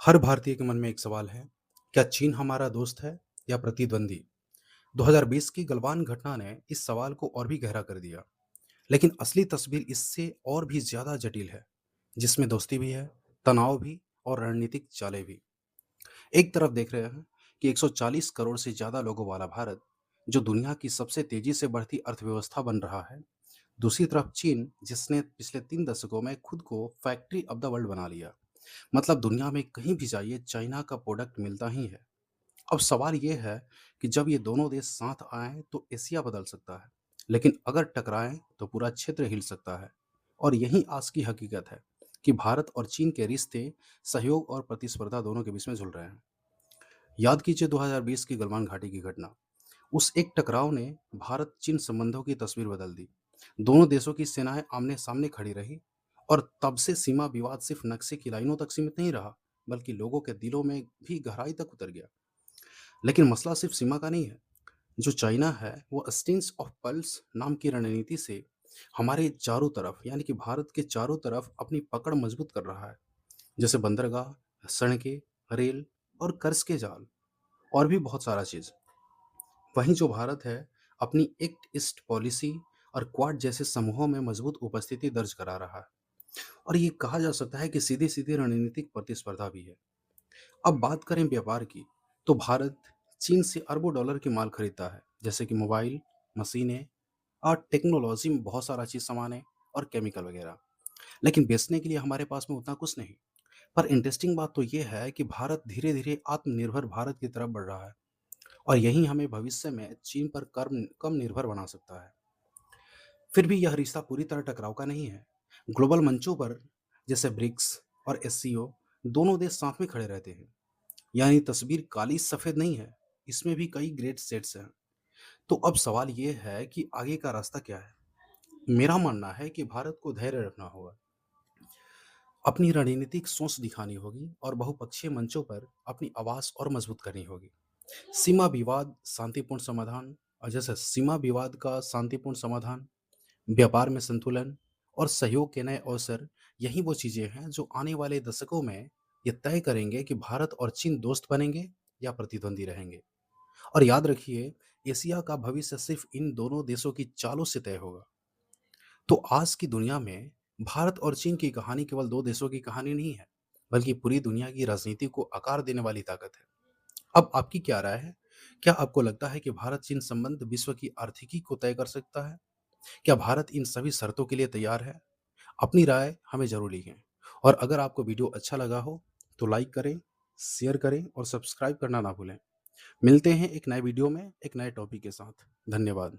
हर भारतीय के मन में एक सवाल है, क्या चीन हमारा दोस्त है या प्रतिद्वंदी? 2020 की गलवान घटना ने इस सवाल को और भी गहरा कर दिया। लेकिन असली तस्वीर इससे और भी ज्यादा जटिल है, जिसमें दोस्ती भी है, तनाव भी और रणनीतिक चालें भी। एक तरफ देख रहे हैं कि 140 करोड़ से ज्यादा लोगों वाला भारत, जो दुनिया की सबसे तेजी से बढ़ती अर्थव्यवस्था बन रहा है। दूसरी तरफ चीन, जिसने पिछले 3 दशकों में खुद को फैक्ट्री ऑफ द वर्ल्ड बना लिया। मतलब दुनिया में कहीं भी जाइए चाइना का प्रोडक्ट मिलता ही है। अब सवाल ये है कि जब ये दोनों देश साथ आए तो एशिया बदल सकता है, लेकिन अगर टकराएं तो पूरा क्षेत्र हिल सकता है। और यही आज की हकीकत है कि भारत और चीन के रिश्ते सहयोग और प्रतिस्पर्धा दोनों के बीच में झुल रहे हैं। याद कीजिए 2020 की गलवान घाटी की घटना। उस एक टकराव ने भारत चीन संबंधों की तस्वीर बदल दी। दोनों देशों की सेनाएं आमने सामने खड़ी रही, और तब से सीमा विवाद सिर्फ नक्शे की लाइनों तक सीमित नहीं रहा, बल्कि लोगों के दिलों में भी गहराई तक उतर गया। लेकिन मसला सिर्फ सीमा का नहीं है। जो चाइना है वो स्टीन्स ऑफ पल्स नाम की रणनीति से हमारे चारों तरफ, यानी कि भारत के चारों तरफ अपनी पकड़ मजबूत कर रहा है। जैसे बंदरगाह, सड़कें, रेल और कर्ज के जाल, और भी बहुत सारा चीज। वहीं जो भारत है, अपनी एक्ट ईस्ट पॉलिसी और क्वाड जैसे समूहों में मजबूत उपस्थिति दर्ज करा रहा है। और ये कहा जा सकता है कि सीधी सीधी रणनीतिक प्रतिस्पर्धा भी है। अब बात करें व्यापार की, तो भारत चीन से अरबों डॉलर की माल खरीदता है, जैसे कि मोबाइल, मशीनें और टेक्नोलॉजी में बहुत सारा चीज, सामान है और केमिकल वगैरह। लेकिन बेचने के लिए हमारे पास में उतना कुछ नहीं। पर इंटरेस्टिंग बात तो ये है कि भारत धीरे धीरे आत्मनिर्भर भारत की तरफ बढ़ रहा है, और यही हमें भविष्य में चीन पर कम निर्भर बना सकता है। फिर भी यह रिश्ता पूरी तरह टकराव का नहीं है। ग्लोबल मंचों पर, जैसे ब्रिक्स और एससीओ, दोनों देश साथ में खड़े रहते हैं। यानी तस्वीर काली सफेद नहीं है, इसमें भी कई ग्रेड सेट्स हैं। तो अब सवाल यह है कि आगे का रास्ता क्या है। मेरा मानना है कि भारत को धैर्य रखना होगा, अपनी रणनीतिक सोच दिखानी होगी और बहुपक्षीय मंचों पर अपनी आवाज और मजबूत करनी होगी। सीमा विवाद शांतिपूर्ण समाधान, और जैसे सीमा विवाद का शांतिपूर्ण समाधान, व्यापार में संतुलन और सहयोग के नए अवसर, यही वो चीजें हैं जो आने वाले दशकों में ये तय करेंगे कि भारत और चीन दोस्त बनेंगे या प्रतिद्वंदी रहेंगे। और याद रखिए, एशिया का भविष्य सिर्फ इन दोनों देशों की चालों से तय होगा। तो आज की दुनिया में भारत और चीन की कहानी केवल दो देशों की कहानी नहीं है, बल्कि पूरी दुनिया की राजनीति को आकार देने वाली ताकत है। अब आपकी क्या राय है? क्या आपको लगता है कि भारत चीन संबंध विश्व की आर्थिकी को तय कर सकता है? क्या भारत इन सभी शर्तों के लिए तैयार है? अपनी राय हमें जरूर लिखें। और अगर आपको वीडियो अच्छा लगा हो तो लाइक करें, शेयर करें और सब्सक्राइब करना ना भूलें। मिलते हैं एक नए वीडियो में एक नए टॉपिक के साथ। धन्यवाद।